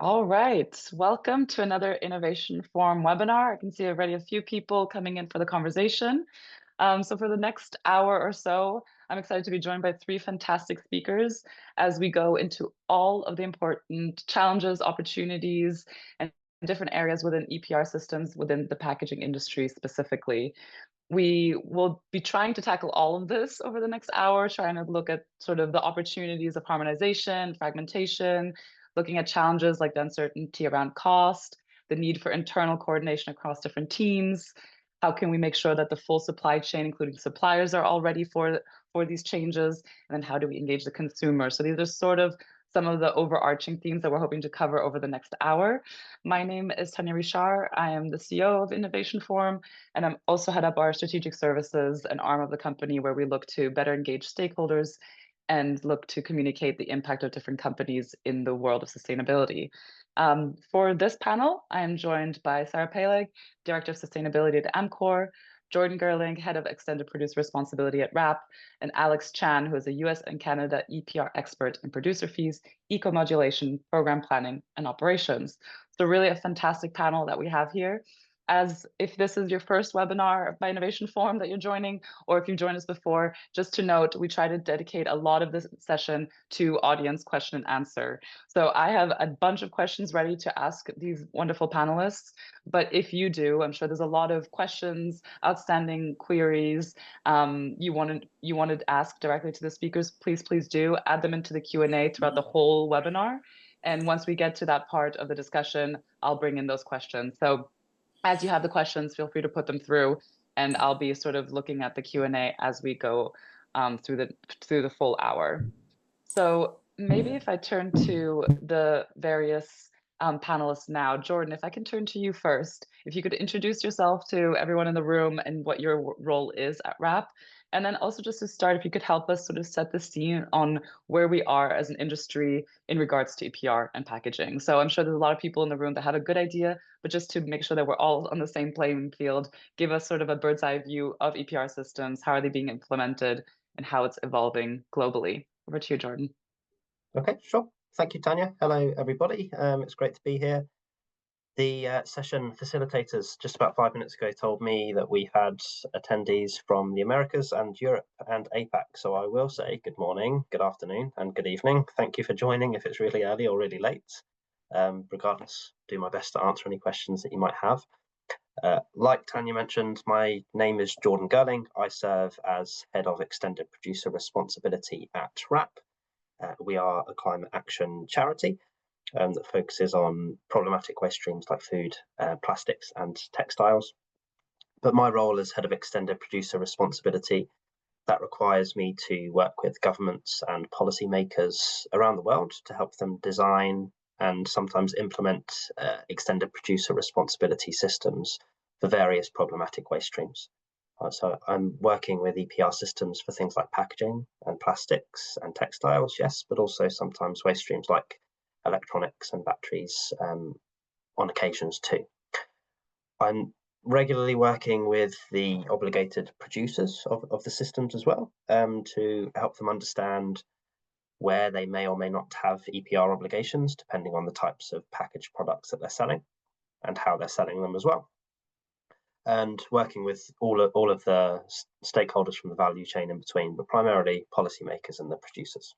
All right, welcome to another Innovation Forum webinar. I can see already a few people coming in for the conversation. So for the next hour or so, I'm excited to be joined by three fantastic speakers as we go into all of the important challenges, opportunities, and different areas within EPR systems within the packaging industry specifically. We will be trying to tackle all of this over the next hour, trying to look at sort of the opportunities of harmonization, fragmentation, looking at challenges like the uncertainty around cost, the need for internal coordination across different teams. How can we make sure that the full supply chain, including suppliers, are all ready for these changes? And then how do we engage the consumer? So these are sort of some of the overarching themes that we're hoping to cover over the next hour. My name is Tanya Richard. I am the CEO of Innovation Forum, and I'm also head up our strategic services, an arm of the company where we look to better engage stakeholders and look to communicate the impact of different companies in the world of sustainability. For this panel, I am joined by Sarah Peleg, Director of Sustainability at Amcor, Jordan Gerling, Head of Extended Producer Responsibility at WRAP, and Alex Chan, who is a US and Canada EPR expert in producer fees, eco-modulation, program planning, and operations. So really a fantastic panel that we have here. As if this is your first webinar by Innovation Forum that you're joining, or if you've joined us before, just to note, we try to dedicate a lot of this session to audience question and answer. So I have a bunch of questions ready to ask these wonderful panelists. But if you do, I'm sure there's a lot of questions, outstanding queries you wanted to ask directly to the speakers. Please do add them into the Q&A throughout the whole webinar. And once we get to that part of the discussion, I'll bring in those questions. So as you have the questions, feel free to put them through, and I'll be sort of looking at the Q&A as we go through the full hour. So maybe if I turn to the various panelists now, Jordan, if I can turn to you first, if you could introduce yourself to everyone in the room and what your role is at WRAP. And then also just to start, if you could help us sort of set the scene on where we are as an industry in regards to EPR and packaging. So I'm sure there's a lot of people in the room that have a good idea, but just to make sure that we're all on the same playing field, give us sort of a bird's eye view of EPR systems, how are they being implemented, and how it's evolving globally. Over to you, Jordan. Okay, sure. Thank you, Tanya. Hello, everybody. It's great to be here. The session facilitators just about 5 minutes ago told me that we had attendees from the Americas and Europe and APAC. So I will say good morning, good afternoon, and good evening. Thank you for joining if it's really early or really late. Regardless, do my best to answer any questions that you might have. Like Tanya mentioned, my name is Jordan Gerling. I serve as Head of Extended Producer Responsibility at WRAP. We are a climate action charity that focuses on problematic waste streams like food, plastics, and textiles. But my role as Head of Extended Producer Responsibility, that requires me to work with governments and policymakers around the world to help them design and sometimes implement extended producer responsibility systems for various problematic waste streams. So I'm working with EPR systems for things like packaging and plastics and textiles, yes, but also sometimes waste streams like electronics and batteries on occasions too. I'm regularly working with the obligated producers of the systems as well to help them understand where they may or may not have EPR obligations, depending on the types of packaged products that they're selling and how they're selling them as well. And working with all of the stakeholders from the value chain in between, but primarily policymakers and the producers.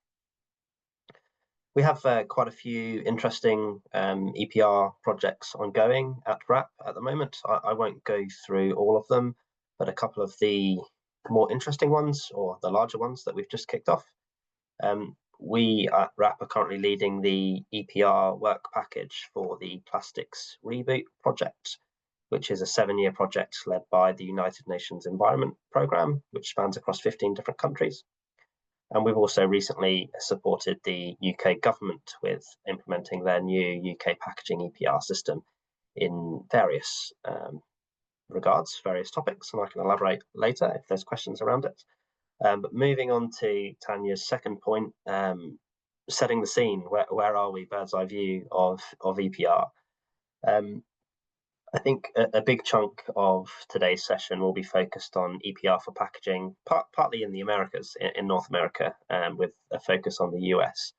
We have quite a few interesting EPR projects ongoing at WRAP at the moment. I won't go through all of them, but a couple of the more interesting ones, or the larger ones that we've just kicked off. We at WRAP are currently leading the EPR work package for the Plastics Reboot project, which is a 7-year project led by the United Nations Environment Programme, which spans across 15 different countries. And we've also recently supported the UK government with implementing their new UK packaging EPR system in various regards, various topics, and I can elaborate later if there's questions around it. But moving on to Tanya's second point, setting the scene, where are we, bird's eye view of EPR? I think a big chunk of today's session will be focused on EPR for packaging, partly in the Americas, in North America, with a focus on the US.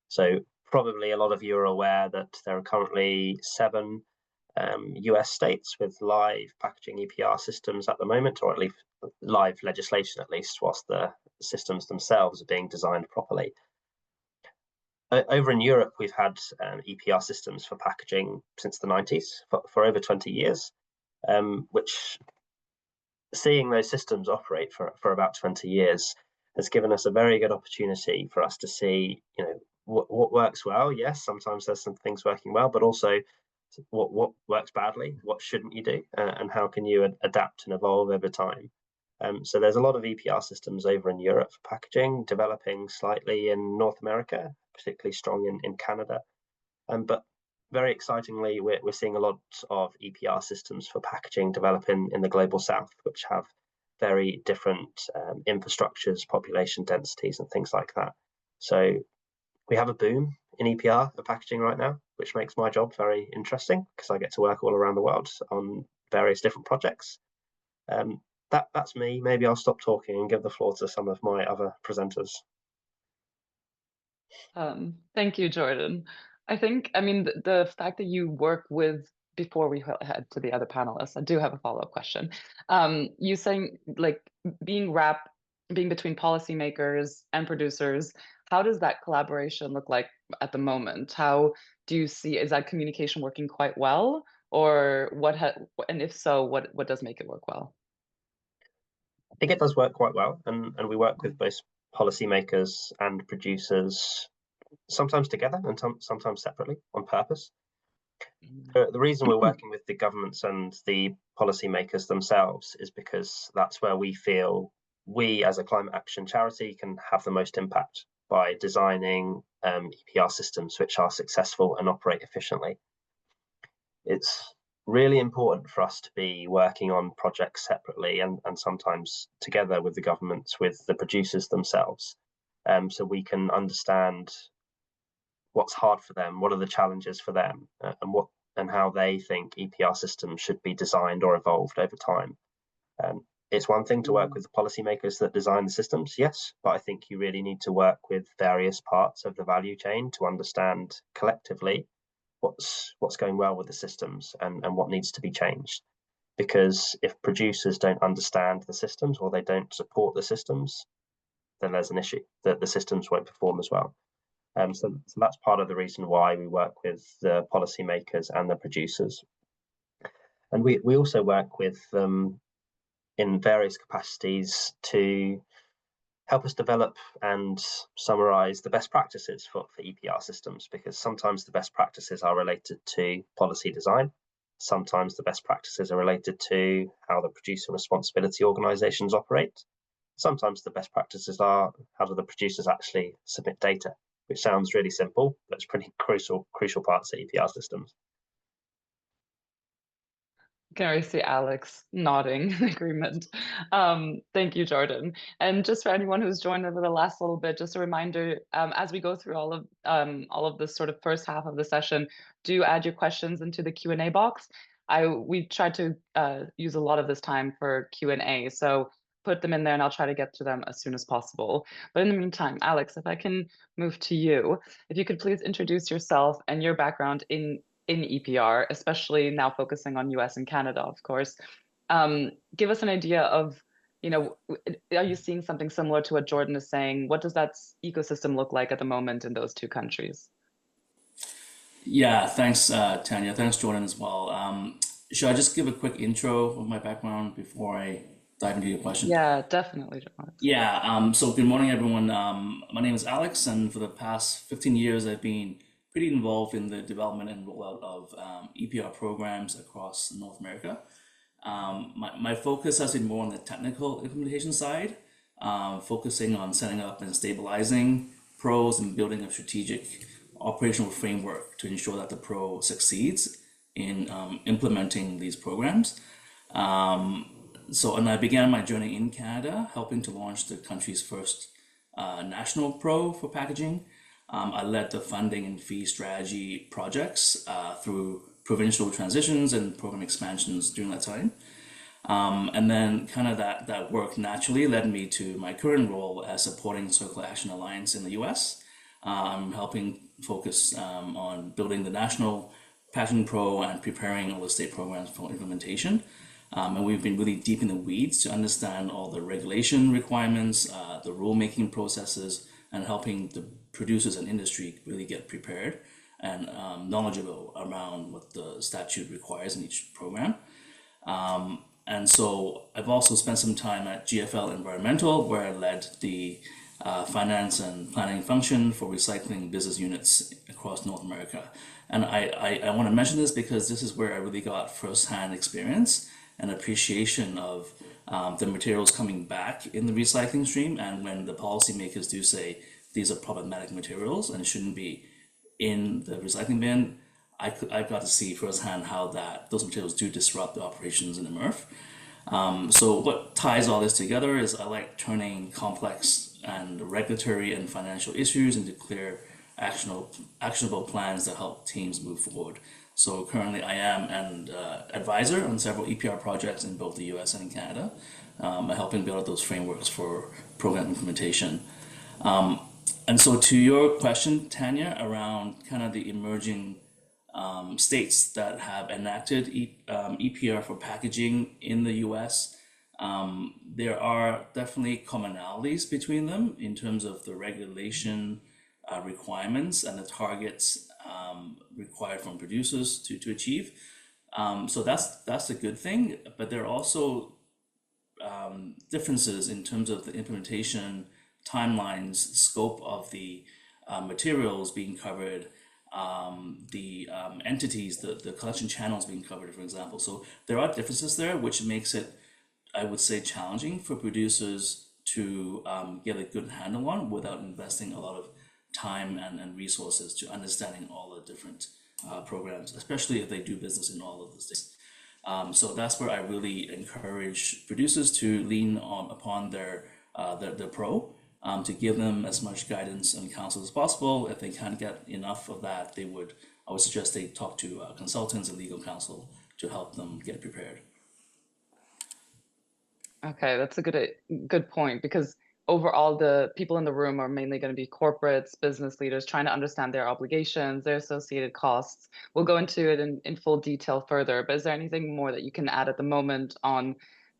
So probably a lot of you are aware that there are currently 7 US states with live packaging EPR systems at the moment, or at least live legislation, at least, whilst the systems themselves are being designed properly. Over in Europe, we've had EPR systems for packaging since the 90s, for over 20 years, which seeing those systems operate for about 20 years has given us a very good opportunity for us to see, what works well. Yes, sometimes there's some things working well, but also what works badly, what shouldn't you do, and how can you adapt and evolve over time. So there's a lot of EPR systems over in Europe for packaging, developing slightly in North America, particularly strong in Canada. But very excitingly, we're seeing a lot of EPR systems for packaging develop in the global south, which have very different infrastructures, population densities, and things like that. So we have a boom in EPR for packaging right now, which makes my job very interesting because I get to work all around the world on various different projects. That's me. Maybe I'll stop talking and give the floor to some of my other presenters. Thank you, Jordan. I mean, the fact that you work with, before we head to the other panelists, I do have a follow-up question. You saying like being between policymakers and producers, how does that collaboration look like at the moment? How do you see, is that communication working quite well? Or and if so, what does make it work well? I think it does work quite well, and we work with both policymakers and producers, sometimes together and sometimes separately on purpose. The reason we're working with the governments and the policymakers themselves is because that's where we feel we, as a climate action charity, can have the most impact by designing EPR systems which are successful and operate efficiently. It's really important for us to be working on projects separately and sometimes together with the governments, with the producers themselves, so we can understand what's hard for them, what are the challenges for them, and how they think EPR systems should be designed or evolved over time. It's one thing to work with the policymakers that design the systems, yes, but I think you really need to work with various parts of the value chain to understand collectively what's going well with the systems and what needs to be changed. Because if producers don't understand the systems or they don't support the systems, then there's an issue that the systems won't perform as well. So that's part of the reason why we work with the policymakers and the producers. And we also work with them in various capacities to help us develop and summarize the best practices for EPR systems, because sometimes the best practices are related to policy design. Sometimes the best practices are related to how the producer responsibility organizations operate. Sometimes the best practices are how do the producers actually submit data, which sounds really simple, but it's pretty crucial parts of EPR systems. Can already see Alex nodding in agreement. Thank you, Jordan. And just for anyone who's joined over the last little bit, just a reminder, as we go through all of this sort of first half of the session, do add your questions into the Q&A box. We tried to use a lot of this time for Q&A, so put them in there and I'll try to get to them as soon as possible. But in the meantime, Alex, if I can move to you, if you could please introduce yourself and your background in EPR, especially now focusing on US and Canada, of course. Give us an idea of, are you seeing something similar to what Jordan is saying? What does that ecosystem look like at the moment in those two countries? Yeah, thanks, Tanya. Thanks, Jordan, as well. Should I just give a quick intro of my background before I dive into your question? Yeah, definitely, Alex. Yeah, so good morning, everyone. My name is Alex, and for the past 15 years, I've been pretty involved in the development and rollout of EPR programs across North America. My focus has been more on the technical implementation side, focusing on setting up and stabilizing pros and building a strategic operational framework to ensure that the pro succeeds in implementing these programs. And I began my journey in Canada, helping to launch the country's first national pro for packaging. I led the funding and fee strategy projects through provincial transitions and program expansions during that time. And then kind of that work naturally led me to my current role as supporting Circular Action Alliance in the US. I'm helping focus on building the national packaging pro and preparing all the state programs for implementation. And we've been really deep in the weeds to understand all the regulation requirements, the rulemaking processes, and helping the producers and industry really get prepared and knowledgeable around what the statute requires in each program. And so I've also spent some time at GFL Environmental, where I led the finance and planning function for recycling business units across North America. And I want to mention this because this is where I really got firsthand experience and appreciation of the materials coming back in the recycling stream. And when the policymakers do say these are problematic materials and shouldn't be in the recycling bin, I got to see firsthand how those materials do disrupt the operations in the MRF. So what ties all this together is I like turning complex and regulatory and financial issues into clear, actionable plans that help teams move forward. So currently I am an advisor on several EPR projects in both the US and in Canada, helping build out those frameworks for program implementation. And so to your question, Tanya, around kind of the emerging states that have enacted EPR for packaging in the US, there are definitely commonalities between them in terms of the regulation requirements and the targets required from producers to achieve. So that's a good thing, but there are also differences in terms of the implementation timelines, scope of the materials being covered, the entities, the collection channels being covered, for example. So there are differences there, which makes it, I would say, challenging for producers to get a good handle on without investing a lot of time and resources to understanding all the different programs, especially if they do business in all of the states. So that's where I really encourage producers to lean upon their pro, to give them as much guidance and counsel as possible. If they can't get enough of that, I would suggest they talk to consultants and legal counsel to help them get prepared. Okay, that's a good point, because overall the people in the room are mainly going to be corporates, business leaders trying to understand their obligations, their associated costs. We'll go into it in full detail further, but is there anything more that you can add at the moment on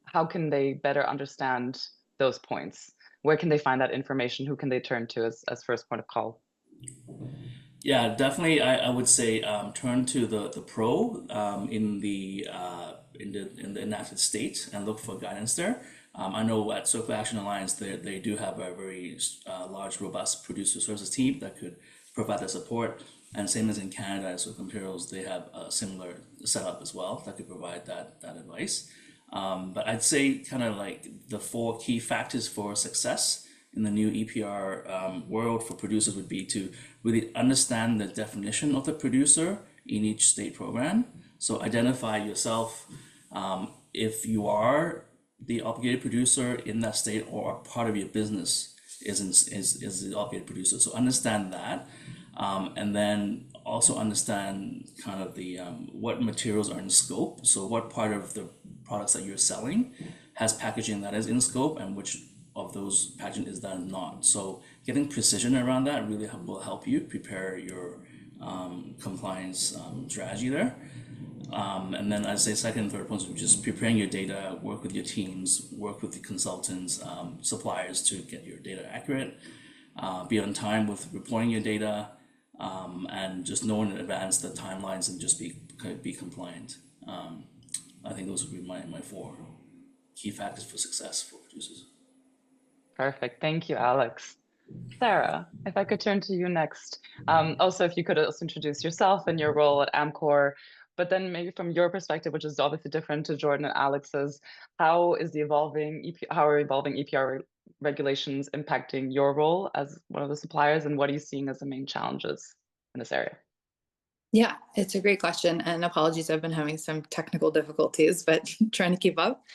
how can they better understand those points? Where can they find that information? Who can they turn to as first point of call? Yeah, definitely. I would say turn to the pro in the enacted state and look for guidance there. I know at Circular Action Alliance they do have a very large, robust producer services team that could provide that support. And same as in Canada, at Circular Materials, they have a similar setup as well that could provide that advice. But I'd say kind of like the 4 key factors for success in the new EPR world for producers would be to really understand the definition of the producer in each state program. So identify yourself if you are the obligated producer in that state, or part of your business is the obligated producer. So understand that, and then also understand kind of the what materials are in scope. So what part of the products that you're selling has packaging that is in scope, and which of those packaging is that not. So getting precision around that really will help you prepare your compliance strategy there. And then I'd say second and third points are just preparing your data, work with your teams, work with the consultants, suppliers to get your data accurate, be on time with reporting your data, and just knowing in advance the timelines and just be compliant. I think those would be my 4 key factors for success for producers. Perfect. Thank you, Alex. Sarah, if I could turn to you next. Also, if you could also introduce yourself and your role at Amcor, but then maybe from your perspective, which is obviously different to Jordan and Alex's, how are evolving EPR regulations impacting your role as one of the suppliers, and what are you seeing as the main challenges in this area? Yeah, it's a great question, and apologies, I've been having some technical difficulties, but trying to keep up.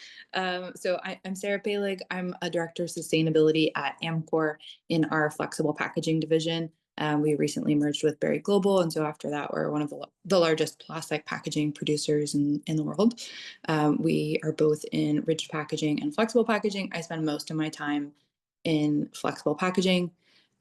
So I'm Sarah Palig. I'm a director of sustainability at Amcor in our flexible packaging division. We recently merged with Berry Global, and so after that, we're one of the largest plastic packaging producers in the world. We are both in rigid packaging and flexible packaging. I spend most of my time in flexible packaging.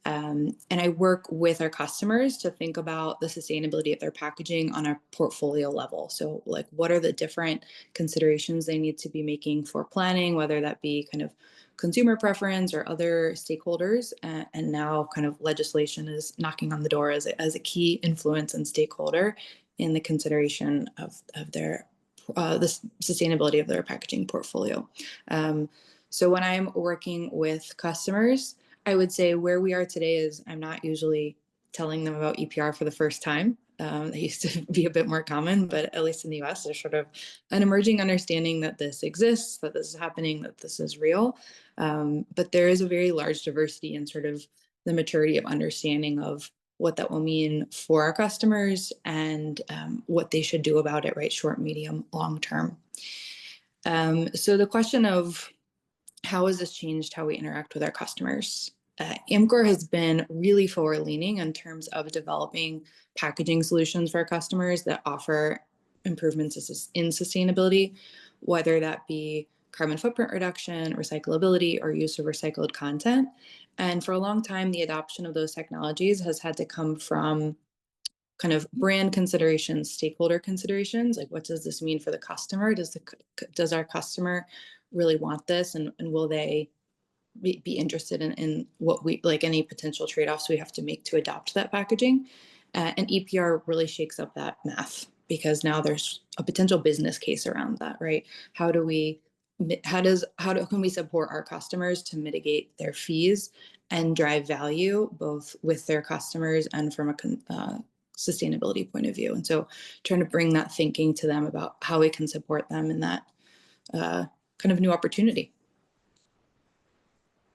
And I work with our customers to think about the sustainability of their packaging on a portfolio level. So, like, what are the different considerations they need to be making for planning, whether that be kind of consumer preference or other stakeholders. And now, kind of, legislation is knocking on the door as a key influence and stakeholder in the consideration of their the sustainability of their packaging portfolio. So when I'm working with customers, I would say where we are today is I'm not usually telling them about EPR for the first time. It used to be a bit more common, but at least in the US, there's sort of an emerging understanding that this exists, that this is happening, that this is real. But there is a very large diversity in sort of the maturity of understanding of what that will mean for our customers and what they should do about it, right? Short, medium, long term. So the question of how has this changed how we interact with our customers? Amcor has been really forward-leaning in terms of developing packaging solutions for our customers that offer improvements in sustainability, whether that be carbon footprint reduction, recyclability, or use of recycled content. And for a long time, the adoption of those technologies has had to come from kind of brand considerations, stakeholder considerations, like what does this mean for the customer? Does our customer really want this, and will they be interested in what we like, any potential trade-offs we have to make to adopt that packaging? And EPR really shakes up that math, because now there's a potential business case around that, right? How can we support our customers to mitigate their fees and drive value both with their customers and from a sustainability point of view? And so trying to bring that thinking to them about how we can support them in that kind of new opportunity.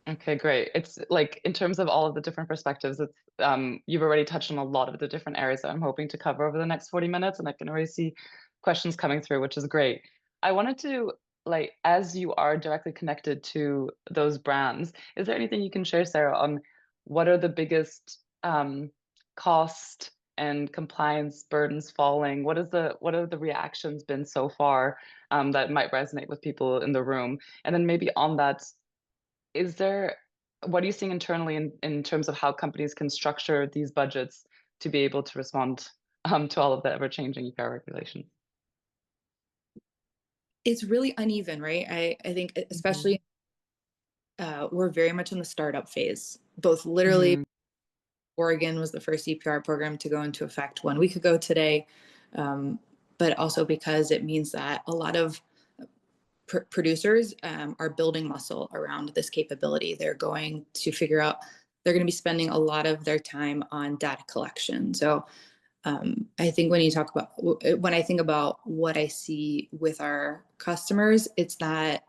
Okay, great. It's like, in terms of all of the different perspectives, it's you've already touched on a lot of the different areas that I'm hoping to cover over the next 40 minutes, and I can already see questions coming through, which is great. I wanted to, like, as you are directly connected to those brands, is there anything you can share, Sarah, on what are the biggest cost and compliance burdens falling? What are the reactions been so far that might resonate with people in the room? And then maybe on that, what are you seeing internally in terms of how companies can structure these budgets to be able to respond to all of the ever-changing EPR regulations? It's really uneven, right? I think especially we're very much in the startup phase. Both literally, Oregon was the first EPR program to go into effect 1 week ago today, but also because it means that a lot of producers are building muscle around this capability. They're going to figure out, they're going to be spending a lot of their time on data collection. So I think when I think about what I see with our customers, it's that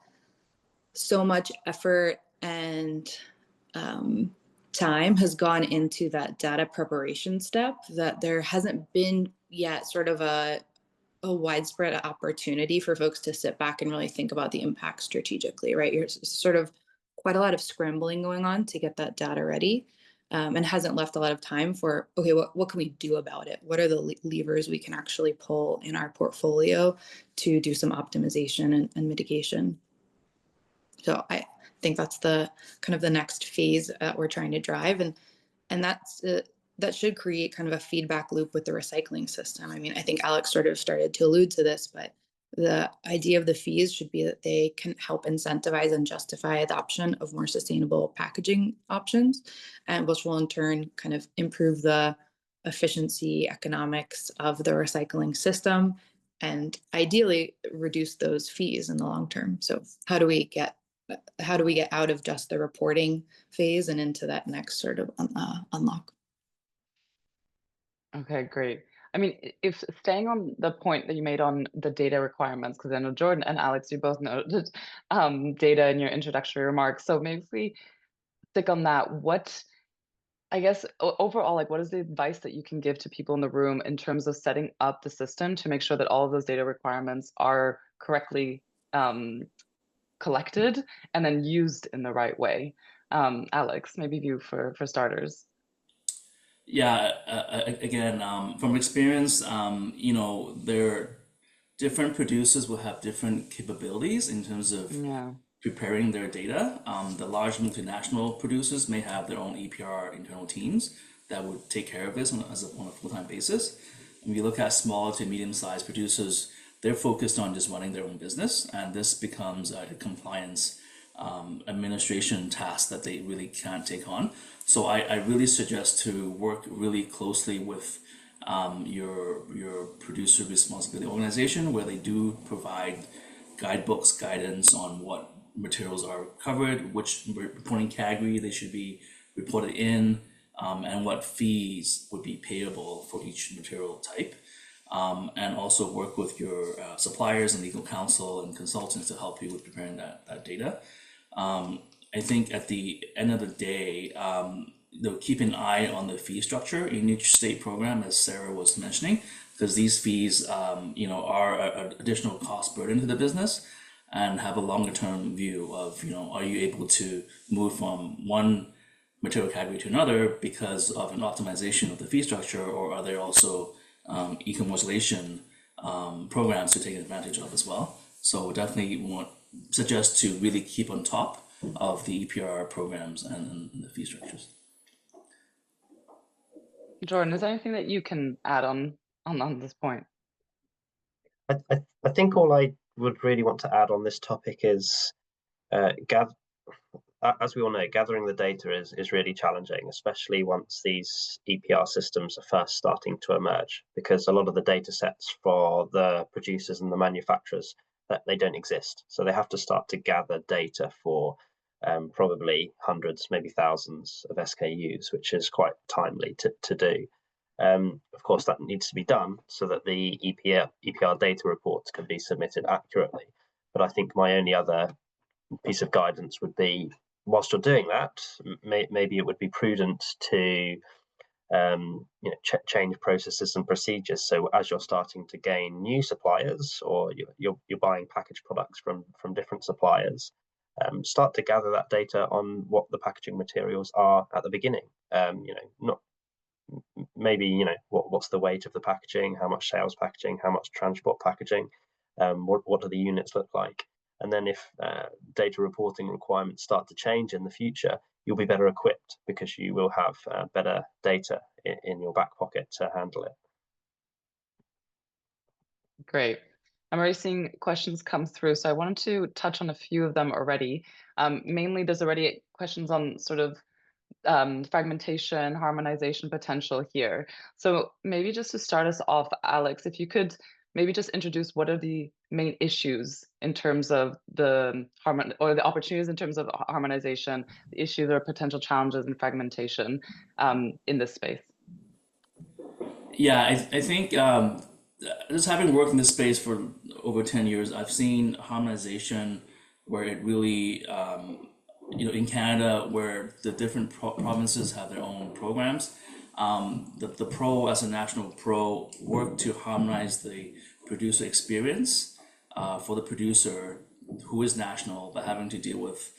so much effort and time has gone into that data preparation step that there hasn't been yet sort of a widespread opportunity for folks to sit back and really think about the impact strategically, right? There's sort of quite a lot of scrambling going on to get that data ready, and hasn't left a lot of time for, okay, what can we do about it? What are the levers we can actually pull in our portfolio to do some optimization and mitigation? So I think that's the kind of the next phase that we're trying to drive, and that should create kind of a feedback loop with the recycling system. I mean, I think Alex sort of started to allude to this, but the idea of the fees should be that they can help incentivize and justify adoption of more sustainable packaging options, and which will in turn kind of improve the efficiency economics of the recycling system and ideally reduce those fees in the long term. So how do we get out of just the reporting phase and into that next sort of unlock? Okay, great. I mean, if staying on the point that you made on the data requirements, because I know Jordan and Alex, you both noted data in your introductory remarks. So maybe if we stick on that, I guess overall, like, what is the advice that you can give to people in the room in terms of setting up the system to make sure that all of those data requirements are correctly collected and then used in the right way? Alex, maybe you for starters. Yeah, again, from experience, there different producers will have different capabilities in terms of Yeah. preparing their data. The large multinational producers may have their own EPR internal teams that would take care of this on a full-time basis. When you look at small to medium-sized producers, they're focused on just running their own business, and this becomes a compliance administration task that they really can't take on. So I really suggest to work really closely with your producer responsibility organization, where they do provide guidebooks, guidance on what materials are covered, which reporting category they should be reported in, and what fees would be payable for each material type. And also work with your suppliers and legal counsel and consultants to help you with preparing that data. I think at the end of the day, they'll keep an eye on the fee structure in each state program, as Sarah was mentioning, because these fees, are an additional cost burden to the business, and have a longer term view of, are you able to move from one material category to another because of an optimization of the fee structure, or are there also eco-modulation programs to take advantage of as well? So definitely suggest to really keep on top of the EPR programs and the fee structures. Jordan, is there anything that you can add on this point? I think all I would really want to add on this topic is, as we all know, gathering the data is really challenging, especially once these EPR systems are first starting to emerge, because a lot of the data sets for the producers and the manufacturers, that they don't exist. So they have to start to gather data for probably hundreds, maybe thousands of SKUs, which is quite timely to do. Of course, that needs to be done so that the EPR data reports can be submitted accurately. But I think my only other piece of guidance would be, whilst you're doing that, maybe it would be prudent to change processes and procedures. So as you're starting to gain new suppliers, or you're buying packaged products from different suppliers, start to gather that data on what the packaging materials are at the beginning. Not maybe what's the weight of the packaging, how much sales packaging, how much transport packaging, what do the units look like. And then if data reporting requirements start to change in the future, you'll be better equipped because you will have better data in your back pocket to handle it. Great. I'm already seeing questions come through, so I wanted to touch on a few of them already. Mainly, there's already questions on sort of fragmentation, harmonization potential here. So maybe just to start us off, Alex, if you could maybe just introduce what are the main issues in terms of the opportunities in terms of harmonization, the issues or potential challenges in fragmentation in this space. Yeah, I think just having worked in this space for over 10 years, I've seen harmonization where it really, in Canada, where the different provinces have their own programs, the pro, as a national pro, work to harmonize the producer experience for the producer who is national, but having to deal with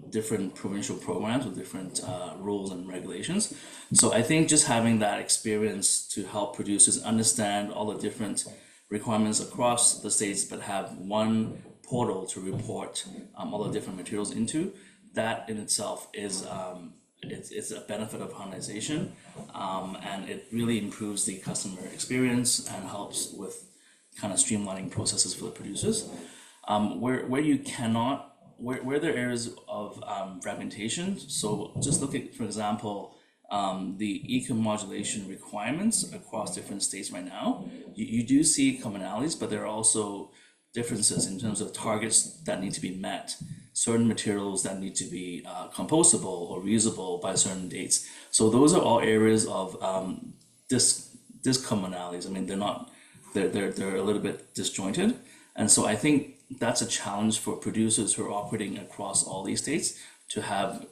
different provincial programs with different rules and regulations. So I think just having that experience to help producers understand all the different requirements across the states, but have one portal to report all the different materials into, that in itself is it's a benefit of harmonization, and it really improves the customer experience and helps with kind of streamlining processes for the producers. Where you cannot, where there are areas of fragmentation, so just look at, for example, the eco-modulation requirements across different states right now. You do see commonalities, but there are also differences in terms of targets that need to be met, certain materials that need to be compostable or reusable by certain dates. So those are all areas of discommonalities. I mean, they're a little bit disjointed. And so I think that's a challenge for producers who are operating across all these states to have,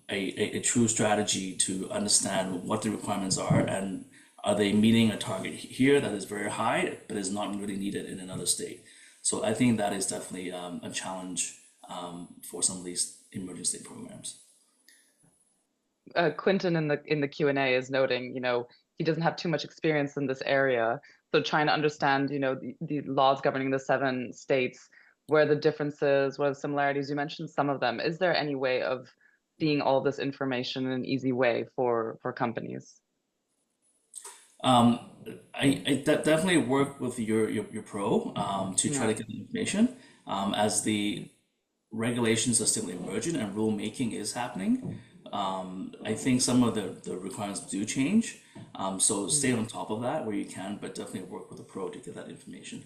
a true strategy to understand what the requirements are, and are they meeting a target here that is very high but is not really needed in another state. So I think that is definitely a challenge for some of these emerging state programs. Quinton in the Q&A is noting, he doesn't have too much experience in this area. So trying to understand, the laws governing the 7 states, where are the differences, what are the similarities? You mentioned some of them. Is there any way of seeing all this information in an easy way for companies? Um, definitely work with your pro to try Yeah. to get the information as the regulations are still emerging and rulemaking is happening. I think some of the requirements do change. So stay Mm. on top of that where you can, but definitely work with a pro to get that information.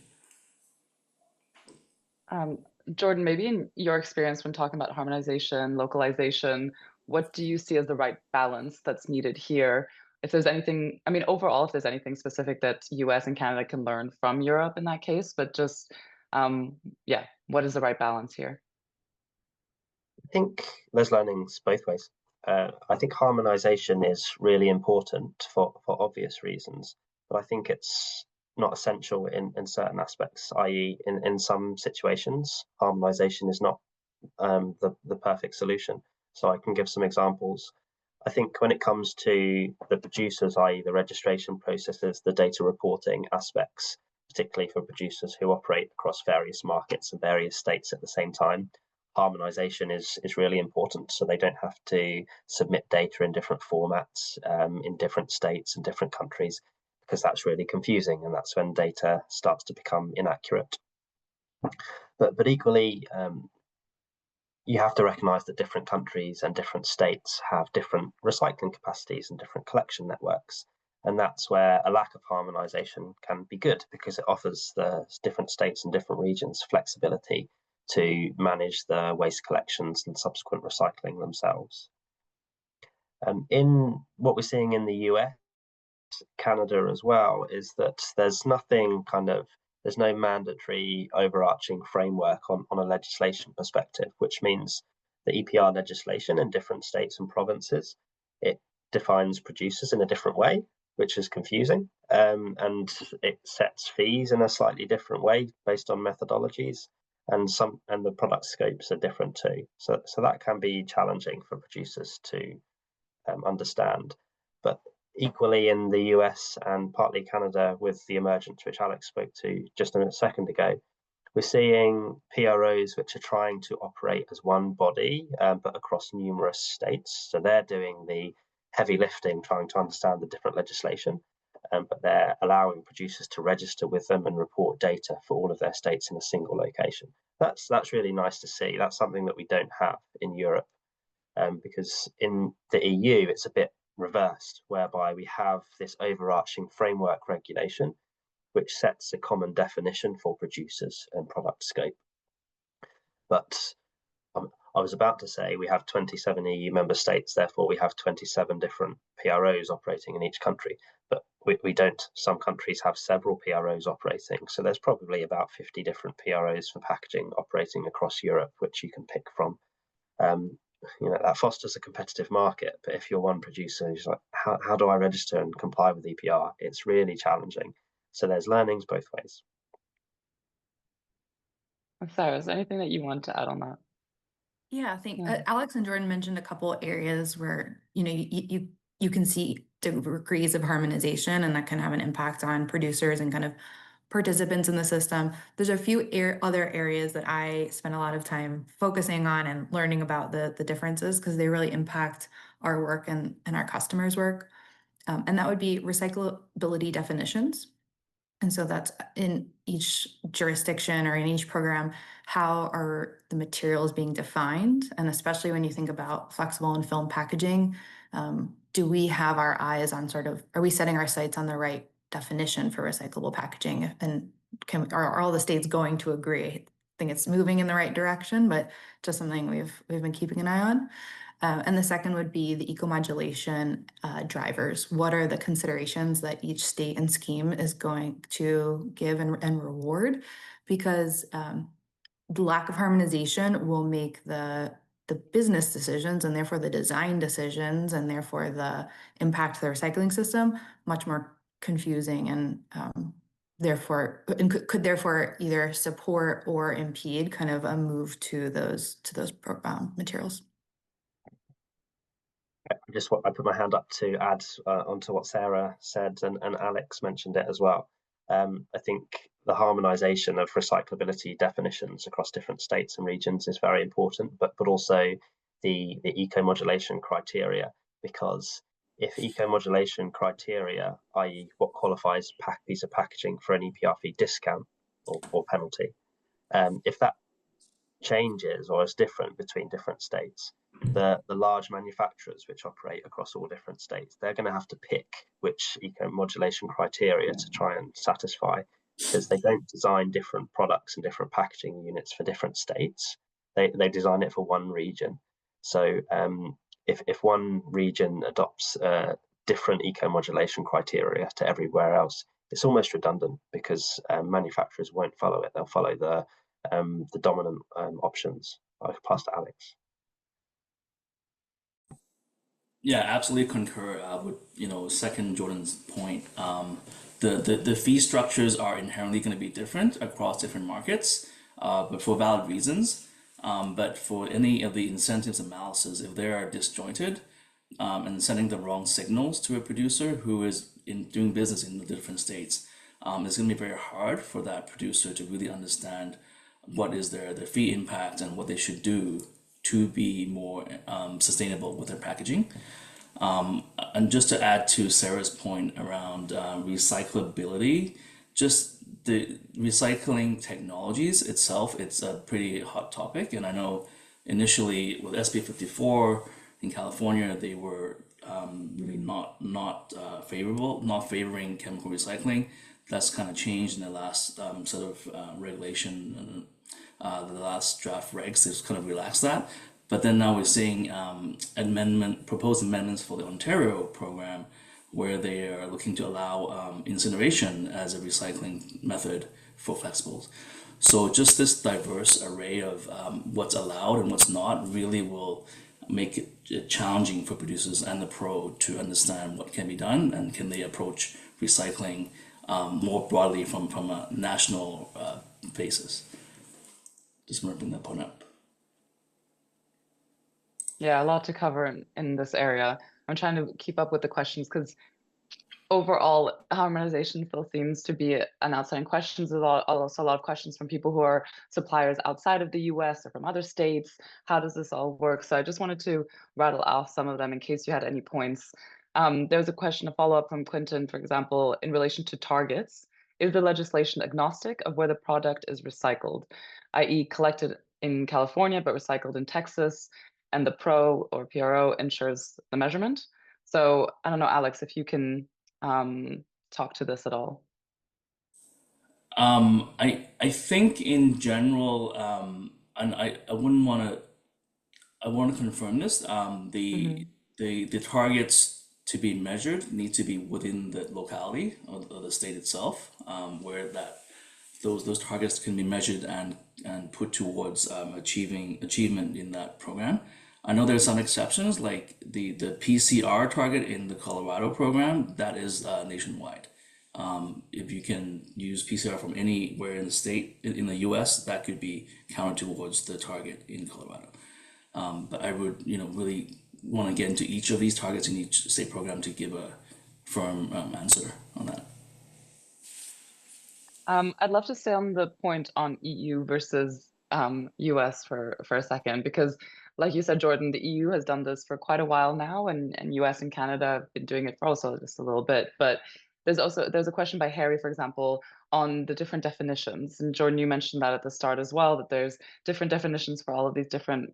Um, Jordan, maybe in your experience when talking about harmonization, localization, what do you see as the right balance that's needed here? If there's anything, I mean, overall, if there's anything specific that US and Canada can learn from Europe in that case, but just, um, yeah, what is the right balance here? I think there's learnings both ways. I think harmonization is really important for obvious reasons, but I think it's not essential in certain aspects, i.e., in some situations, harmonization is not the perfect solution. So I can give some examples. I think when it comes to the producers, i.e., the registration processes, the data reporting aspects, particularly for producers who operate across various markets and various states at the same time, harmonization is really important. So they don't have to submit data in different formats in different states and different countries, because that's really confusing, and that's when data starts to become inaccurate. But equally, you have to recognize that different countries and different states have different recycling capacities and different collection networks. And that's where a lack of harmonization can be good, because it offers the different states and different regions flexibility to manage the waste collections and subsequent recycling themselves. In what we're seeing in the US, Canada as well, is that there's no mandatory overarching framework on a legislation perspective, which means the EPR legislation in different states and provinces, it defines producers in a different way, which is confusing, and it sets fees in a slightly different way based on methodologies, and the product scopes are different too. So that can be challenging for producers to understand. But equally in the US and partly Canada, with the emergence which Alex spoke to just a second ago, we're seeing PROs which are trying to operate as one body, but across numerous states. So they're doing the heavy lifting, trying to understand the different legislation, but they're allowing producers to register with them and report data for all of their states in a single location. That's really nice to see. That's something that we don't have in Europe, because in the EU it's a bit reversed, whereby we have this overarching framework regulation which sets a common definition for producers and product scope. But I was about to say we have 27 EU member states, therefore we have 27 different PROs operating in each country, but we don't. Some countries have several PROs operating, so there's probably about 50 different PROs for packaging operating across Europe, which you can pick from. That fosters a competitive market, but if you're one producer who's like, how do I register and comply with EPR, it's really challenging. So there's learnings both ways. Sarah, is there anything that you want to add on that? Yeah, I think Yeah. Alex and Jordan mentioned a couple areas where you can see degrees of harmonization, and that can have an impact on producers and kind of participants in the system. There's a few other areas that I spend a lot of time focusing on and learning about the differences, because they really impact our work and our customers' work. And that would be recyclability definitions. And so that's in each jurisdiction or in each program, how are the materials being defined? And especially when you think about flexible and film packaging, do we have our eyes on are we setting our sights on the right definition for recyclable packaging? And are all the states going to agree? I think it's moving in the right direction, but just something we've been keeping an eye on. And the second would be the eco-modulation drivers. What are the considerations that each state and scheme is going to give and reward? Because the lack of harmonization will make the business decisions, and therefore the design decisions, and therefore the impact to the recycling system much more confusing, and could therefore either support or impede kind of a move to those materials. I put my hand up to add onto what Sarah said, and Alex mentioned it as well. I think the harmonization of recyclability definitions across different states and regions is very important, but also the eco-modulation criteria, because if eco-modulation criteria, i.e. what qualifies piece of packaging for an EPR fee discount or penalty, if that changes or is different between different states, the large manufacturers which operate across all different states, they're going to have to pick which eco-modulation criteria to try and satisfy, because they don't design different products and different packaging units for different states. They design it for one region. So if one region adopts different eco-modulation criteria to everywhere else, it's almost redundant, because manufacturers won't follow it. They'll follow the dominant options. I'll pass to Alex. Yeah, absolutely concur with second Jordan's point. The fee structures are inherently going to be different across different markets, but for valid reasons. But for any of the incentives analysis, if they are disjointed and sending the wrong signals to a producer who is doing business in the different states, it's going to be very hard for that producer to really understand what is their fee impact and what they should do to be more sustainable with their packaging. And just to add to Sarah's point around recyclability, just the recycling technologies itself, it's a pretty hot topic. And I know initially with SB 54 in California, they were really not favoring chemical recycling. That's kind of changed in the last sort of regulation, the last draft regs. They've kind of relaxed that. But then now we're seeing proposed amendments for the Ontario program, where they are looking to allow incineration as a recycling method for flexibles. So just this diverse array of what's allowed and what's not really will make it challenging for producers and the pro to understand what can be done, and can they approach recycling more broadly from a national basis. Just want to bring that point up. Yeah, a lot to cover in this area. I'm trying to keep up with the questions, because overall harmonization still seems to be an outstanding question. There's also a lot of questions from people who are suppliers outside of the US or from other states. How does this all work? So I just wanted to rattle off some of them in case you had any points. There's a question, a follow-up from Quinton, for example, in relation to targets. Is the legislation agnostic of where the product is recycled, i.e. collected in California but recycled in Texas, and the PRO or PRO ensures the measurement? So I don't know, Alex, if you can talk to this at all. I think in general, and I wouldn't want to. I want to confirm this. The targets to be measured need to be within the locality or the state itself, where those targets can be measured and put towards achievement in that program. I know there's some exceptions, like the PCR target in the Colorado program, that is nationwide. If you can use PCR from anywhere in the state, in the US, that could be counted towards the target in Colorado. But I would, really want to get into each of these targets in each state program to give a firm answer on that. I'd love to stay on the point on EU versus US for a second, because like you said, Jordan, the EU has done this for quite a while now, and US and Canada have been doing it for also just a little bit. But there's a question by Harry, for example, on the different definitions. And Jordan, you mentioned that at the start as well, that there's different definitions for all of these different,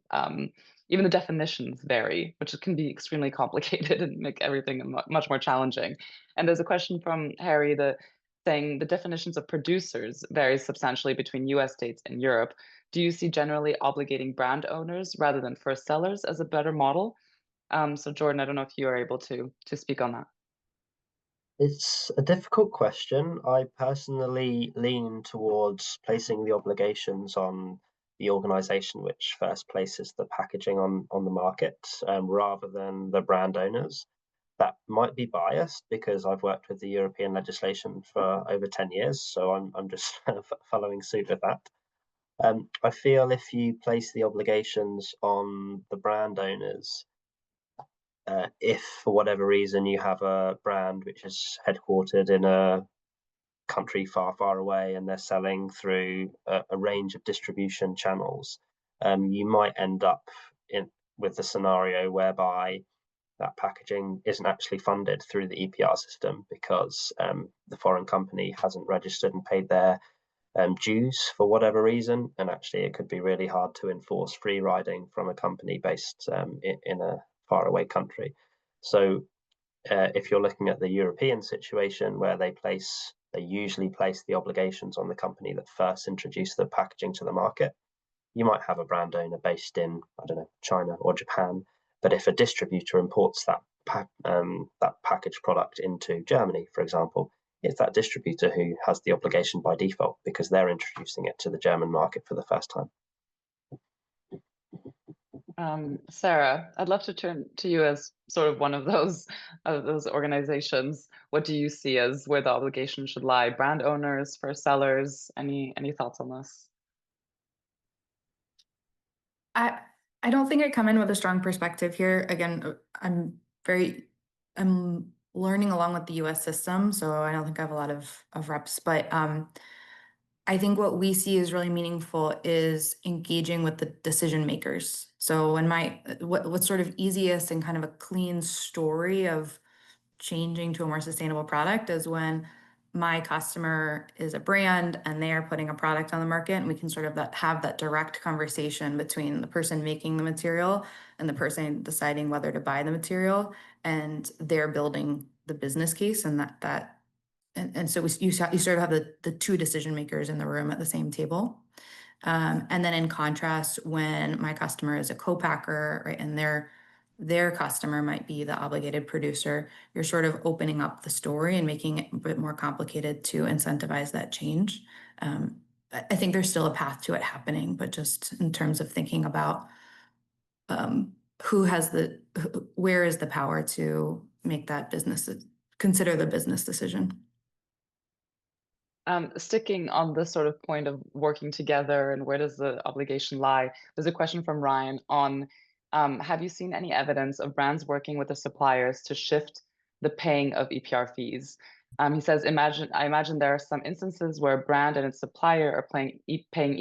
even the definitions vary, which can be extremely complicated and make everything much more challenging. And there's a question from Harry saying the definitions of producers vary substantially between US states and Europe. Do you see generally obligating brand owners rather than first sellers as a better model? So Jordan, I don't know if you are able to speak on that. It's a difficult question. I personally lean towards placing the obligations on the organization which first places the packaging on the market, rather than the brand owners. That might be biased because I've worked with the European legislation for over 10 years, so I'm just following suit with that. I feel if you place the obligations on the brand owners, if for whatever reason you have a brand which is headquartered in a country far, far away and they're selling through a range of distribution channels, you might end up with the scenario whereby that packaging isn't actually funded through the EPR system because the foreign company hasn't registered and paid their dues for whatever reason. And actually, it could be really hard to enforce free riding from a company based in a faraway country. So if you're looking at the European situation where they usually place the obligations on the company that first introduced the packaging to the market, you might have a brand owner based in, I don't know, China or Japan. But if a distributor imports that packaged product into Germany, for example, it's that distributor who has the obligation by default because they're introducing it to the German market for the first time. Sarah, I'd love to turn to you as sort of one of those organizations. What do you see as where the obligation should lie? Brand owners, first sellers? Any thoughts on this? I don't think I come in with a strong perspective here. Again, I'm learning along with the US system, so I don't think I have a lot of reps, but I think what we see is really meaningful is engaging with the decision makers. So when what's sort of easiest and kind of a clean story of changing to a more sustainable product is when my customer is a brand and they are putting a product on the market, and we can sort of have that direct conversation between the person making the material and the person deciding whether to buy the material, and they're building the business case, and so you sort of have the two decision makers in the room at the same table. And then in contrast, when my customer is a co-packer, right, and their customer might be the obligated producer, you're sort of opening up the story and making it a bit more complicated to incentivize that change. I think there's still a path to it happening, but just in terms of thinking about where is the power to make that consider the business decision. Sticking on this sort of point of working together and where does the obligation lie, there's a question from Ryan on have you seen any evidence of brands working with the suppliers to shift the paying of EPR fees? He says, I imagine there are some instances where a brand and its supplier are paying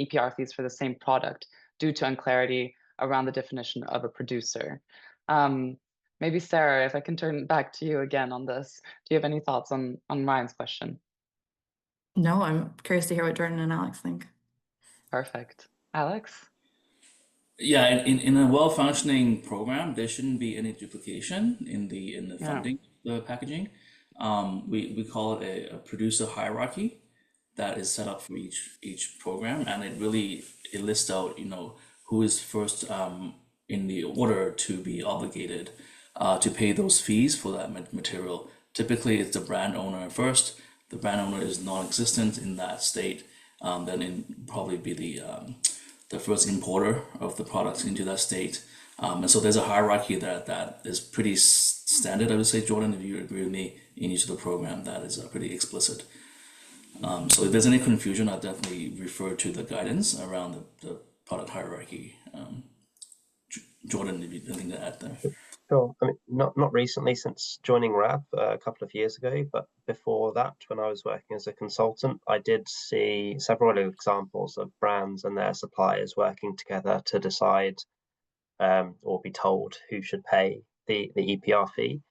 EPR fees for the same product due to unclarity around the definition of a producer. Maybe Sarah, if I can turn back to you again on this, do you have any thoughts on Ryan's question? No, I'm curious to hear what Jordan and Alex think. Perfect. Alex? Yeah, in a well-functioning program, there shouldn't be any duplication in the Yeah. funding, the packaging. We call it a producer hierarchy that is set up for each program, and it lists out, who is first in the order to be obligated to pay those fees for that material. Typically, it's the brand owner first. The brand owner is non-existent in that state, then probably be the first importer of the products into that state. And so there's a hierarchy that is pretty standard, I would say, Jordan, if you agree with me, in each of the program, that is pretty explicit. So if there's any confusion, I'll definitely refer to the guidance around the product hierarchy. Jordan, if you have anything to add there. Sure. I mean, not recently since joining RAB a couple of years ago, but before that, when I was working as a consultant, I did see several examples of brands and their suppliers working together to decide or be told who should pay the EPR fee.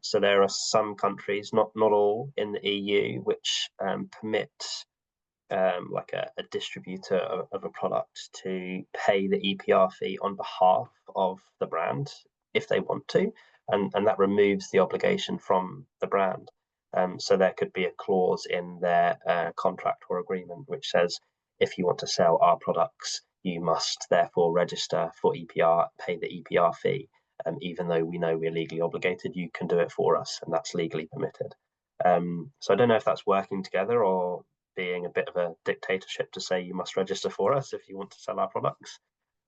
So there are some countries, not all in the EU, which permit like a distributor of a product to pay the EPR fee on behalf of the brand if they want to, and that removes the obligation from the brand. So there could be a clause in their contract or agreement which says, if you want to sell our products, you must therefore register for EPR, pay the EPR fee. Even though we know we're legally obligated, you can do it for us, and that's legally permitted. So I don't know if that's working together or being a bit of a dictatorship to say you must register for us if you want to sell our products.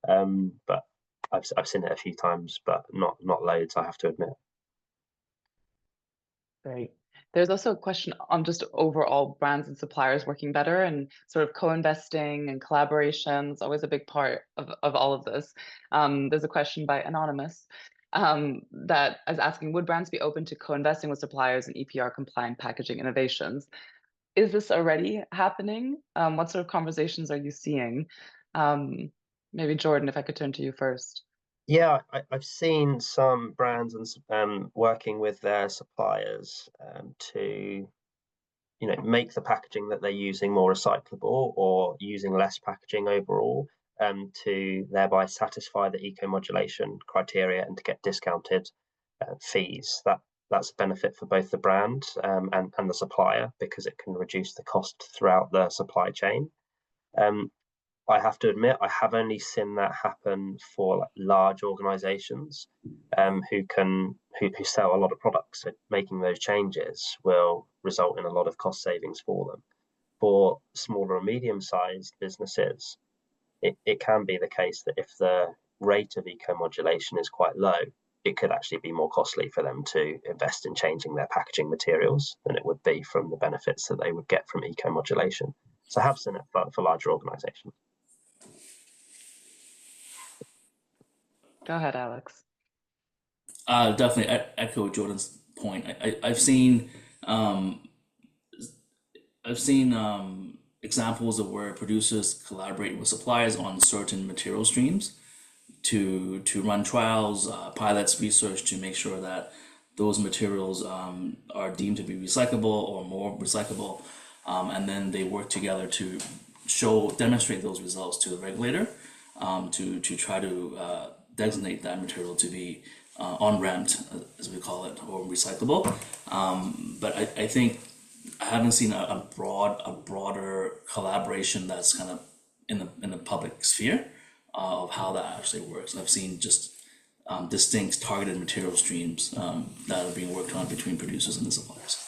But I've seen it a few times, but not loads, I have to admit. Great. There's also a question on just overall brands and suppliers working better and sort of co-investing and collaborations, always a big part of all of this. There's a question by Anonymous that is asking, would brands be open to co-investing with suppliers in EPR compliant packaging innovations? is this already happening? What sort of conversations are you seeing? Maybe Jordan, if I could turn to you first. Yeah, I've seen some brands and working with their suppliers to make the packaging that they're using more recyclable or using less packaging overall, to thereby satisfy the eco-modulation criteria and to get discounted fees. That's a benefit for both the brand and the supplier, because it can reduce the cost throughout the supply chain. I have to admit, I have only seen that happen for like large organizations who sell a lot of products. So making those changes will result in a lot of cost savings for them. For smaller and medium-sized businesses, it can be the case that if the rate of eco-modulation is quite low, it could actually be more costly for them to invest in changing their packaging materials than it would be from the benefits that they would get from eco-modulation. So I have seen it for larger organizations. Go ahead, Alex. Definitely echo Jordan's point. Um, I've seen examples of where producers collaborate with suppliers on certain material streams to run trials, pilots, research to make sure that those materials are deemed to be recyclable or more recyclable, and then they work together to demonstrate those results to the regulator, to try to designate that material to be on-ramped, as we call it, or recyclable. But I think I haven't seen a broader collaboration that's kind of in the public sphere of how that actually works. I've seen just distinct targeted material streams that are being worked on between producers and the suppliers.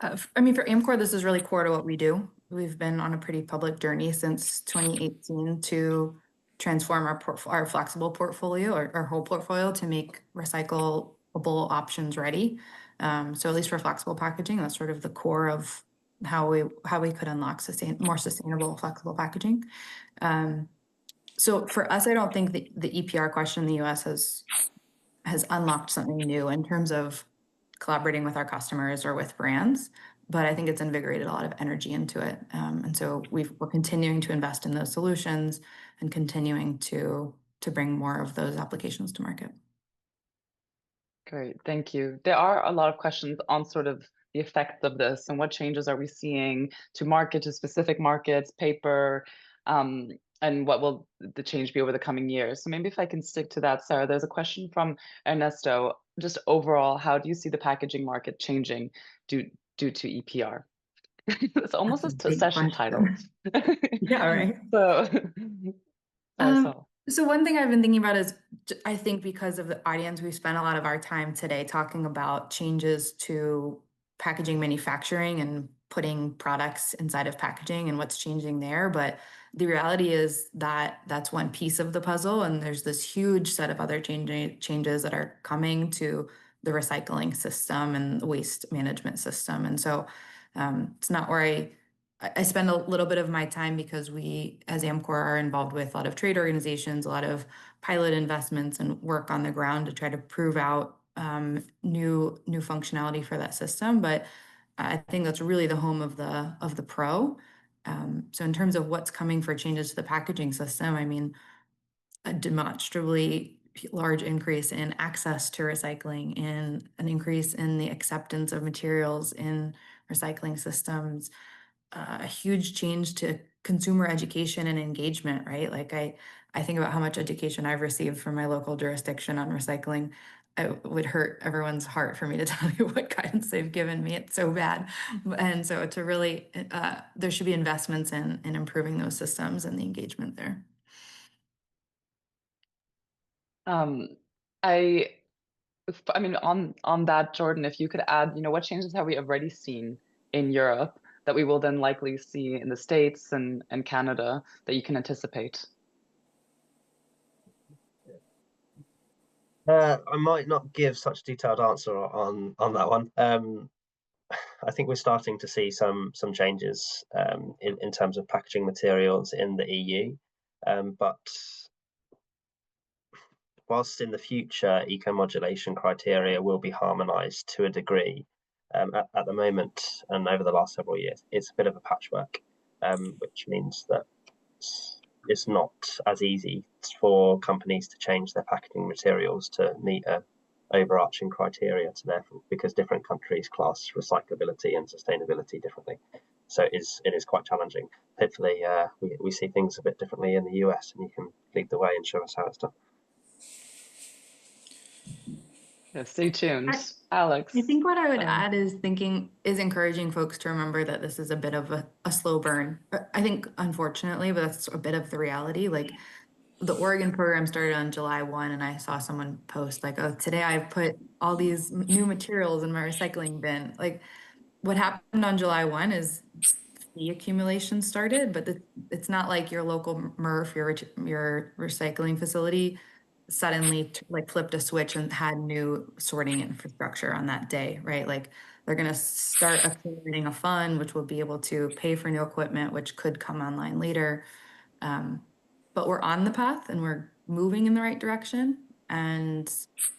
I mean, for Amcor, this is really core to what we do. We've been on a pretty public journey since 2018 to transform our flexible portfolio, our whole portfolio, to make recyclable options ready. So at least for flexible packaging, that's sort of the core of how we could unlock more sustainable flexible packaging. So for us, I don't think the EPR question in the US has unlocked something new in terms of collaborating with our customers or with brands, but I think it's invigorated a lot of energy into it. And so we're continuing to invest in those solutions and continuing to bring more of those applications to market. Great, thank you. There are a lot of questions on sort of the effects of this and what changes are we seeing to specific markets, paper, and what will the change be over the coming years. So maybe if I can stick to that, Sarah, there's a question from Ernesto. Just overall, how do you see the packaging market changing due to EPR? It's almost That's a big session title. Yeah, right. So, so one thing I've been thinking about is, I think because of the audience, we spent a lot of our time today talking about changes to packaging manufacturing and putting products inside of packaging and what's changing there. But the reality is that that's one piece of the puzzle, and there's this huge set of other changes that are coming to the recycling system and the waste management system. And so it's not where I spend a little bit of my time, because we, as Amcor, are involved with a lot of trade organizations, a lot of pilot investments and work on the ground to try to prove out new functionality for that system. But I think that's really the home of the pro. So in terms of what's coming for changes to the packaging system, I mean, a demonstrably large increase in access to recycling, and an increase in the acceptance of materials in recycling systems, a huge change to consumer education and engagement, right? Like I think about how much education I've received from my local jurisdiction on recycling. It would hurt everyone's heart for me to tell you what guidance they've given me. It's so bad. And so to really, there should be investments in improving those systems and the engagement there. I mean, on that, Jordan, if you could add, what changes have we already seen in Europe that we will then likely see in the States and Canada that you can anticipate? I might not give such a detailed answer on that one. I think we're starting to see some changes in terms of packaging materials in the EU, but whilst in the future eco-modulation criteria will be harmonized to a degree, at the moment, and over the last several years, it's a bit of a patchwork, which means that it's not as easy for companies to change their packaging materials to meet a overarching criteria to therefore, because different countries class recyclability and sustainability differently. So it is quite challenging. Hopefully, we see things a bit differently in the US, and you can lead the way and show us how it's done. Yeah, stay tuned. Alex. I think what I would add is encouraging folks to remember that this is a bit of a slow burn. I think, unfortunately, but that's a bit of the reality. Like, the Oregon program started on July 1, and I saw someone post like, oh, today I put all these new materials in my recycling bin. Like, what happened on July 1 is the accumulation started, but it's not like your local MRF, your recycling facility suddenly like flipped a switch and had new sorting infrastructure on that day, right? Like, they're going to start accumulating a fund, which will be able to pay for new equipment, which could come online later. But we're on the path and we're moving in the right direction. And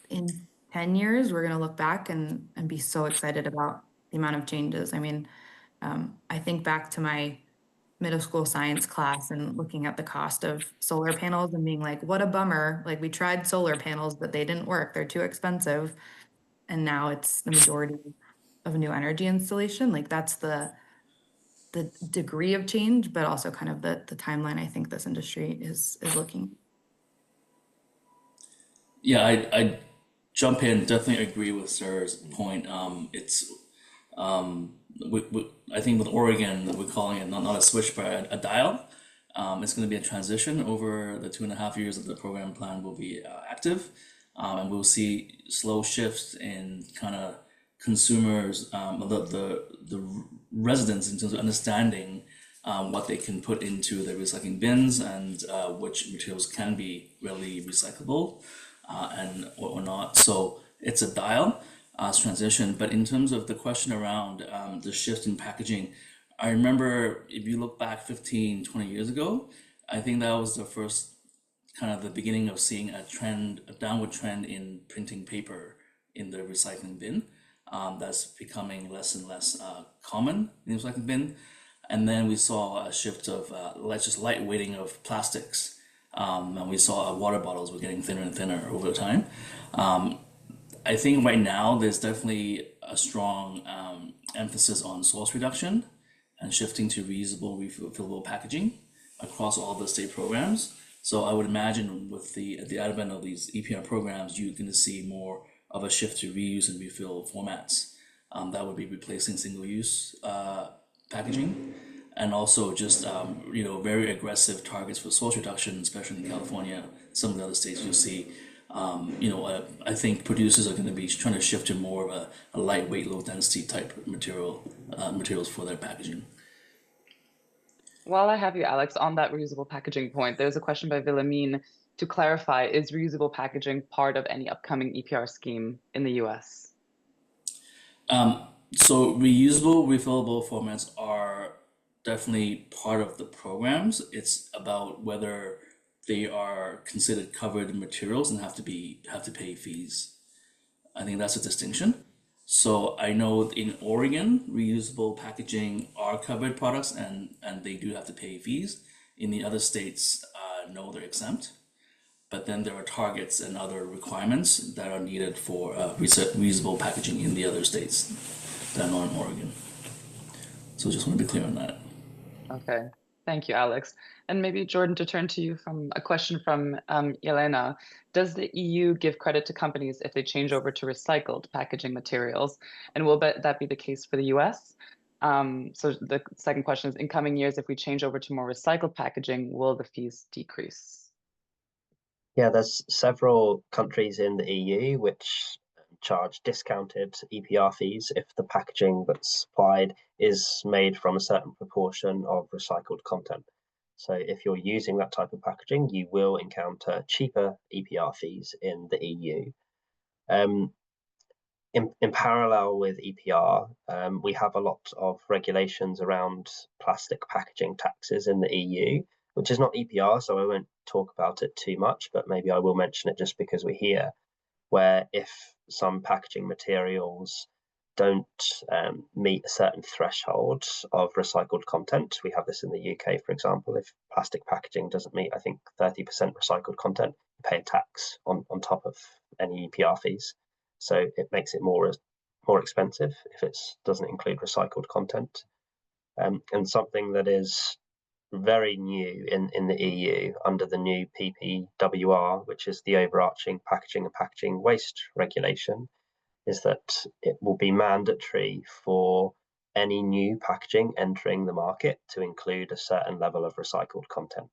in 10 years, we're going to look back and be so excited about the amount of changes. I mean, I think back to my middle school science class and looking at the cost of solar panels and being like, what a bummer. Like, we tried solar panels, but they didn't work. They're too expensive. And now it's the majority of new energy installation. Like, that's the degree of change, but also kind of the timeline I think this industry is looking. Yeah, I jump in. Definitely agree with Sarah's point. I think with Oregon, we're calling it not a switch, but a dial. It's going to be a transition over the 2.5 years that the program plan will be active, and we'll see slow shifts in kind of consumers, the residents in terms of understanding what they can put into the recycling bins and which materials can be readily recyclable and or not. So it's a dial transition. But in terms of the question around the shift in packaging, I remember if you look back 15, 20 years ago, I think that was the first kind of the beginning of seeing a downward trend in printing paper in the recycling bin. That's becoming less and less common in the recycling bin. And then we saw a shift of just lightweighting of plastics. And we saw water bottles were getting thinner and thinner over time. I think right now there's definitely a strong emphasis on source reduction and shifting to reusable, refillable packaging across all the state programs. So I would imagine with the advent of these EPR programs, you're going to see more of a shift to reuse and refill formats. That would be replacing single-use packaging, and also just very aggressive targets for source reduction, especially in California. Some of the other states you'll see. I think producers are going to be trying to shift to more of a lightweight, low density type materials for their packaging. While I have you, Alex, on that reusable packaging point, there's a question by Wilhelmine to clarify, is reusable packaging part of any upcoming EPR scheme in the US? So reusable, refillable formats are definitely part of the programs. It's about whether they are considered covered materials and have to pay fees. I think that's a distinction. So I know in Oregon, reusable packaging are covered products and they do have to pay fees. In the other states, no, they're exempt. But then there are targets and other requirements that are needed for reusable packaging in the other states that are not in Oregon. So just want to be clear on that. Okay, thank you, Alex. And maybe Jordan, to turn to you from a question from Yelena. Does the EU give credit to companies if they change over to recycled packaging materials? And will that be the case for the US? So the second question is, in coming years, if we change over to more recycled packaging, will the fees decrease? Yeah, there's several countries in the EU which charge discounted EPR fees if the packaging that's supplied is made from a certain proportion of recycled content. So if you're using that type of packaging, you will encounter cheaper EPR fees in the EU. In parallel with EPR, we have a lot of regulations around plastic packaging taxes in the EU, which is not EPR, so I won't talk about it too much, but maybe I will mention it just because we're here, where if some packaging materials don't meet a certain threshold of recycled content. We have this in the UK, for example. If plastic packaging doesn't meet, I think, 30% recycled content, you pay a tax on top of any EPR fees. So it makes it more expensive if it doesn't include recycled content. And something that is very new in the EU under the new PPWR, which is the overarching packaging and packaging waste regulation, is that it will be mandatory for any new packaging entering the market to include a certain level of recycled content.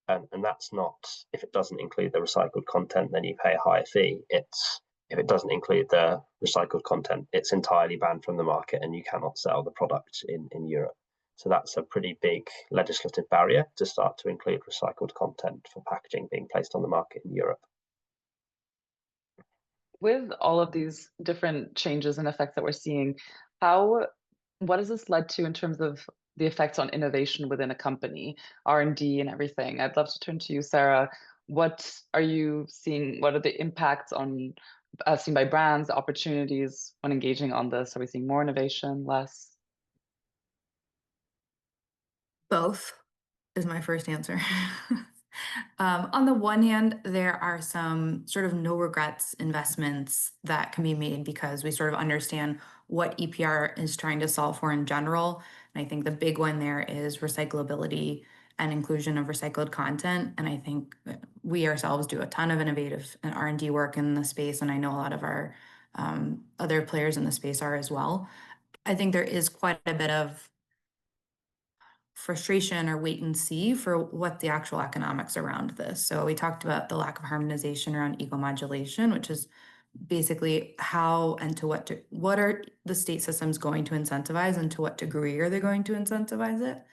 And that's not, if it doesn't include the recycled content, then you pay a higher fee. It's, if it doesn't include the recycled content, it's entirely banned from the market and you cannot sell the product in Europe. So that's a pretty big legislative barrier to start to include recycled content for packaging being placed on the market in Europe. With all of these different changes and effects that we're seeing, what has this led to in terms of the effects on innovation within a company, R&D and everything? I'd love to turn to you, Sarah. What are you seeing? What are the impacts on seen by brands, opportunities when engaging on this? Are we seeing more innovation, less? Both is my first answer. On the one hand, there are some sort of no regrets investments that can be made because we sort of understand what EPR is trying to solve for in general. And I think the big one there is recyclability and inclusion of recycled content. And I think we ourselves do a ton of innovative and R&D work in the space. And I know a lot of our other players in the space are as well. I think there is quite a bit of frustration or wait and see for what the actual economics around this. So we talked about the lack of harmonization around eco-modulation, which is basically how and to what are the state systems going to incentivize and to what degree are they going to incentivize it?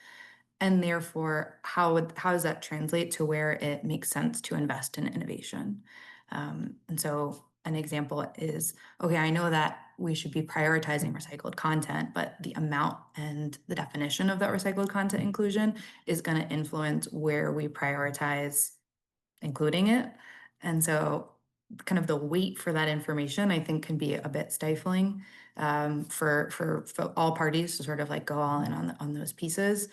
And therefore, how does that translate to where it makes sense to invest in innovation? And so an example is, okay, I know that we should be prioritizing recycled content, but the amount and the definition of that recycled content inclusion is going to influence where we prioritize including it. And so kind of the wait for that information, I think, can be a bit stifling for all parties to sort of like go all in on those pieces.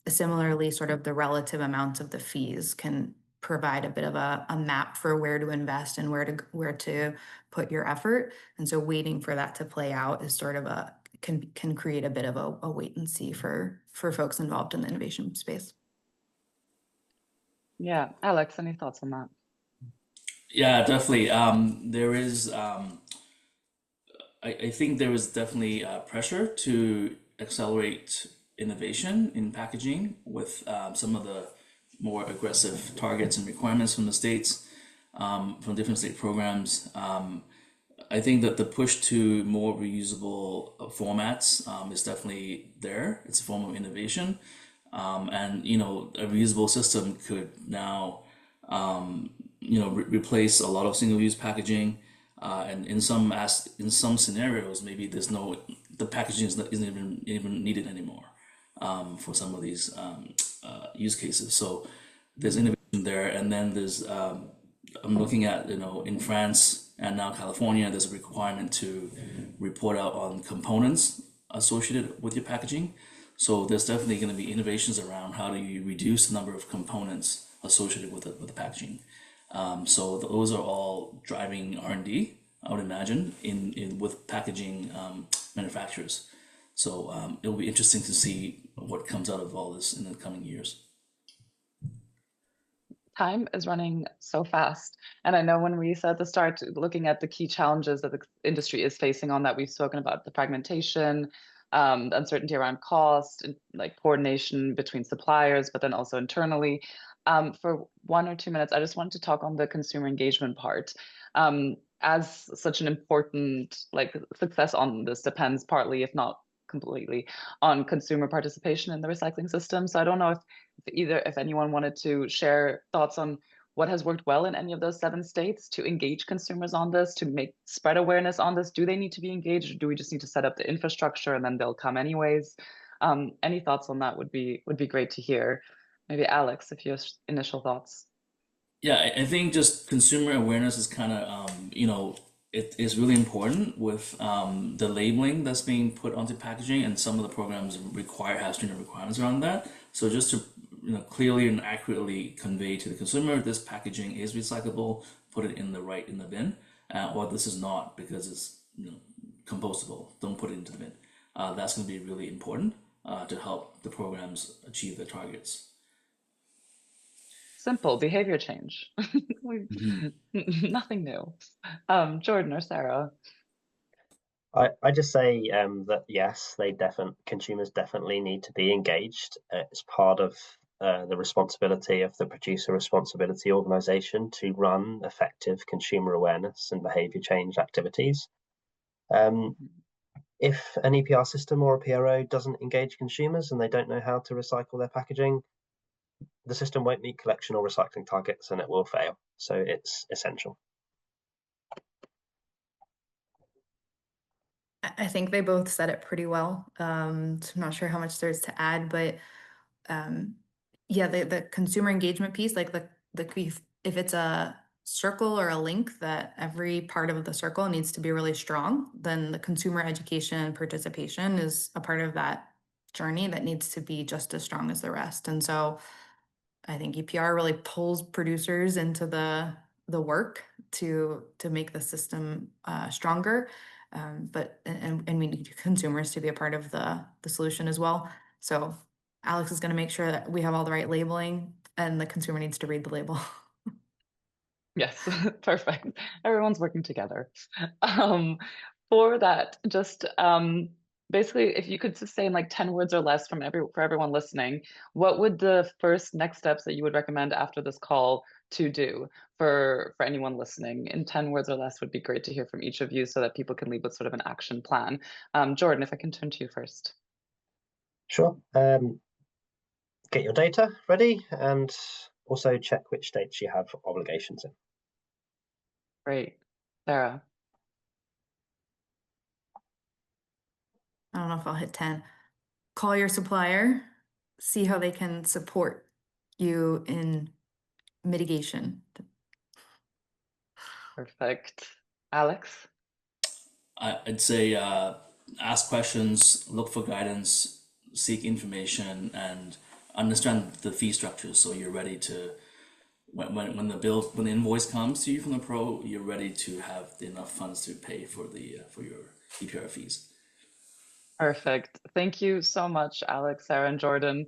Similarly, sort of the relative amounts of the fees can provide a bit of a map for where to invest and where to put your effort. And so waiting for that to play out is sort of can create a bit of a wait and see for folks involved in the innovation space. Yeah, Alex, any thoughts on that? Yeah, definitely. There is, I think there is definitely pressure to accelerate innovation in packaging with some of the more aggressive targets and requirements from the states, from different state programs. I think that the push to more reusable formats is definitely there. It's a form of innovation. And, a reusable system could now, replace a lot of single-use packaging. And in some scenarios, maybe the packaging isn't even needed anymore for some of these use cases. So there's innovation there, and then there's I'm looking at in France and now California, there's a requirement to report out on components associated with your packaging. So there's definitely going to be innovations around how do you reduce the number of components associated with the packaging. So those are all driving R&D, I would imagine, in with packaging manufacturers. So it'll be interesting to see what comes out of all this in the coming years. Time is running so fast. And I know when we said at the start, looking at the key challenges that the industry is facing on that, we've spoken about the fragmentation, the uncertainty around cost, and like coordination between suppliers, but then also internally. For 1 or 2 minutes, I just wanted to talk on the consumer engagement part. As such an important success on this depends partly, if not completely, on consumer participation in the recycling system. So I don't know if anyone wanted to share thoughts on what has worked well in any of those 7 states to engage consumers on this, to spread awareness on this. Do they need to be engaged, or do we just need to set up the infrastructure and then they'll come anyways? Any thoughts on that would be great to hear. Maybe Alex, if you have initial thoughts. Yeah, I think just consumer awareness is kind of, it is really important with the labeling that's being put onto packaging, and some of the programs have stringent requirements around that. So just to clearly and accurately convey to the consumer, this packaging is recyclable, put it in the bin, or this is not because it's compostable. Don't put it into the bin. That's going to be really important to help the programs achieve their targets. Simple behavior change. Nothing new. Jordan or Sarah? I just say that yes, consumers definitely need to be engaged. It's part of the responsibility of the producer responsibility organization to run effective consumer awareness and behavior change activities. If an EPR system or a PRO doesn't engage consumers and they don't know how to recycle their packaging, the system won't meet collection or recycling targets and it will fail. So it's essential. I think they both said it pretty well. So I'm not sure how much there's to add, but yeah, the consumer engagement piece, like if it's a circle or a link that every part of the circle needs to be really strong, then the consumer education and participation is a part of that journey that needs to be just as strong as the rest. And so I think EPR really pulls producers into the work to make the system stronger. But we need consumers to be a part of the solution as well. So Alex is going to make sure that we have all the right labeling, and the consumer needs to read the label. Yes, perfect. Everyone's working together. For that, just basically, if you could just say in like 10 words or less for everyone listening, what would the first next steps that you would recommend after this call to do for anyone listening? In 10 words or less would be great to hear from each of you so that people can leave with sort of an action plan. Jordan, if I can turn to you first. Sure. Get your data ready and also check which states you have obligations in. Great. Sarah. I don't know if I'll hit 10. Call your supplier, see how they can support you in mitigation. Perfect. Alex? I'd say ask questions, look for guidance, seek information, and understand the fee structures so you're ready to when the invoice comes to you from the pro, you're ready to have enough funds to pay for your EPR fees. Perfect. Thank you so much, Alex, Sarah, and Jordan.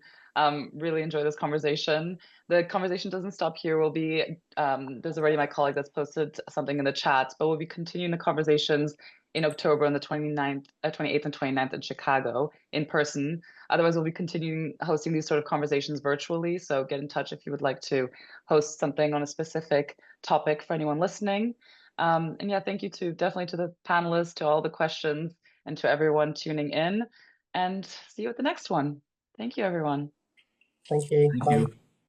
Really enjoy this conversation. The conversation doesn't stop here. There's already my colleague that's posted something in the chat, but we'll be continuing the conversations in October on the 29th, 28th and 29th in Chicago in person. Otherwise, we'll be continuing hosting these sort of conversations virtually. So get in touch if you would like to host something on a specific topic for anyone listening. And yeah, thank you definitely to the panelists, to all the questions, and to everyone tuning in. And see you at the next one. Thank you, everyone. Thank you. Thank Bye. you.